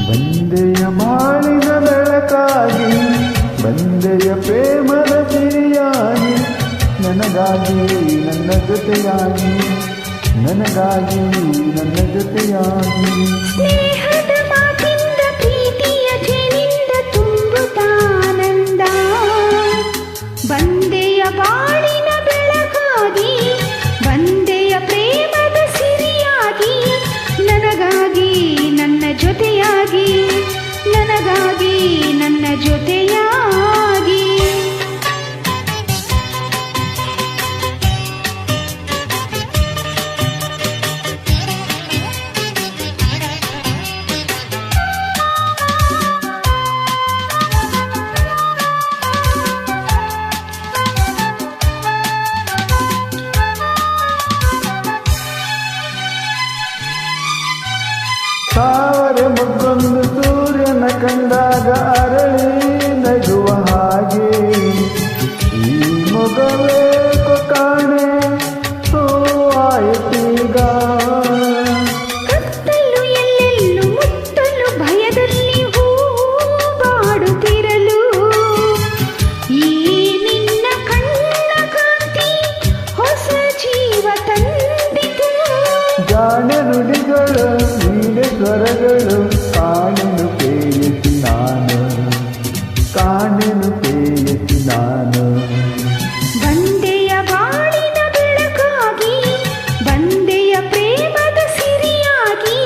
ಬಂದೆಯ ಬಾಳಿನ ಬೆಳಕಾಗಿ, ಬಂದೆಯ ಪ್ರೇಮದ ಸಿರಿಯಾಗಿ, ನನಗಾಗಿ ನನ್ನ ಜೊತೆಯಾಗಿ, ನನಗಾಗಿ ನನ್ನ ಜೊತೆಯಾಗಿ. ಸ್ನೇಹದ ಮಾತಿಂದ ಪ್ರೀತಿಯ ಜೇನಿಂದ ತುಂಬುತ್ತಾನಂದ, ಬಂದೆಯ ಬಾಳಿನ ಬೆಳಕಾಗಿ, ಬಂದೆಯ ಪ್ರೇಮದ ಸಿರಿಯಾಗಿ, ನನಗಾಗಿ ನನ್ನ ಜೊತೆಯಾಗಿ, ನನಗಾಗಿ ನನ್ನ ಜೊತೆಯಾಗಿ. ಸಾವಿರ ಮಗ್ಗೊಂದು ಸೂರ್ಯನ ಕಂಡಾಗ ಅರಳಿ ನಗುವ ಹಾಗೆ, ಈ ಮೊಗವೇ ಕಾಣೆ ಆಯ್ತೀಗ. ಕತ್ತಲು ಎಲ್ಲೆಲ್ಲೂ ಮುತ್ತಲು ಭಯದಲ್ಲಿ ಹೂವಾಡುತ್ತಿರಲು, ಈ ನಿನ್ನ ಕಣ್ಣ ಕಾಂತಿ ಹೊಸ ಜೀವ ತಂದಿತು. ಜಾಣ ನುಡಿಗಳು ನೀನೆ ಸ್ವರಗಳು, ಕಾಣೆನು ಪೇಯಸಿ ನಾನು, ಕಾಣೆನು ಪೇಯಸಿ ನಾನು. ಬಂದೆಯ ಬಾಳಿನ ಬೆಳಕಾಗಿ, ಬಂದೆಯ ಪ್ರೇಮದ ಸಿರಿಯಾಗಿ,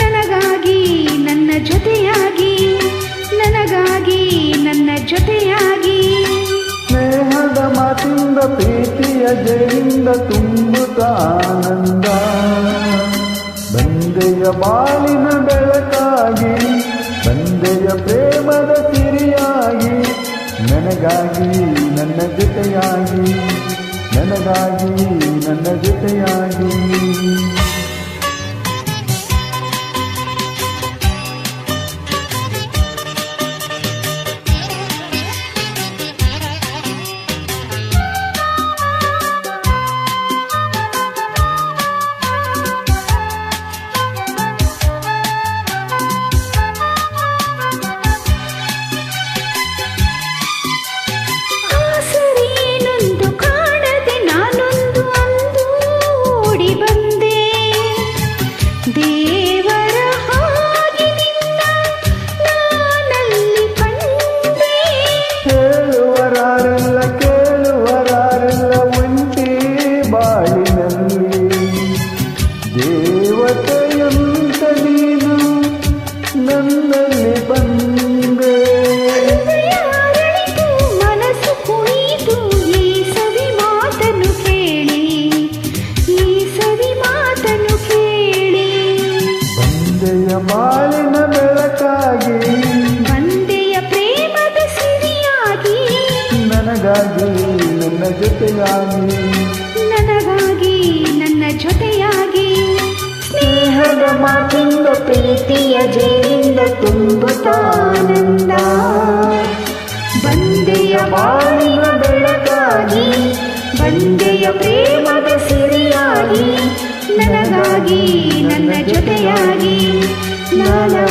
ನನಗಾಗಿ ನನ್ನ ಜೊತೆಯಾಗಿ, ನನಗಾಗಿ ನನ್ನ ಜೊತೆಯಾಗಿ. ಸ್ನೇಹದ ಮಾತಿಂದ ಪ್ರೀತಿಯ ಜಯಿಂದ ತುಂಬುತ್ತ ಆನಂದ, ಬಂದೆಯ ಬಾಳಿನ ಬೆಳಕಾಗಿ, ಬಂದೆಯ ಪ್ರೇಮದ ಸಿರಿಯಾಗಿ, ನನಗಾಗಿ ನನ್ನ ಜೊತೆಯಾಗಿ, ನನಗಾಗಿ ನನ್ನ ಜೊತೆಯಾಗಿ. ಆಸರೆಯೇನೊಂದು ಕಾಣದೆ ನಾನೊಂದು ಅಂದು ಓಡಿ ಬಂದೆ, ದೇವರ ಹಾಗೆ ನಿನ್ನ ನಾನಲ್ಲಿ ಕಂಡೆ. ಹೇಳುವರಾರೆಲ್ಲ ಕೇಳುವರಾರೆಲ್ಲ ಒಂಟಿ ಬಾಳಿನಲ್ಲಿ, ದೇವತೆಯಂತ ನೀನು ನನ್ನಲ್ಲಿ ಬಂದೆ. ಹೃದಯ ಅರಳಿತು, ಮನಸ್ಸು ಕುಣಿತು, ಈ ಸವಿ ಮಾತನ್ನು ಕೇಳಿ, ಈ ಸವಿ ಮಾತನ್ನು ಕೇಳಿ. ಬಂದೆಯ ಬಾಳಿನ ಬೆಳಕಾಗಿ, ಬಂದೆಯ ಪ್ರೇಮದ ಸಿರಿಯಾಗಿ, ನನಗಾಗಿ ನನ್ನ ಜೊತೆಯಾಗಿ, ನನಗಾಗಿ ನನ್ನ ಜೊತೆಯಾಗಿ. ಸ್ನೇಹದ ಮಾತಿಂದ ಪ್ರೀತಿಯ ಜೇನಿಂದ ತುಂಬುತ್ತಾನಂದ, ಬಂದೆಯ ಬಾಳಿನ ಬೆಳಕಾಗಿ, ಬಂದೆಯ ಪ್ರೇಮದ ಸಿರಿಯಾಗಿ, ನನಗಾಗಿ ನನ್ನ ಜೊತೆಯಾಗಿ, ನಾನಾ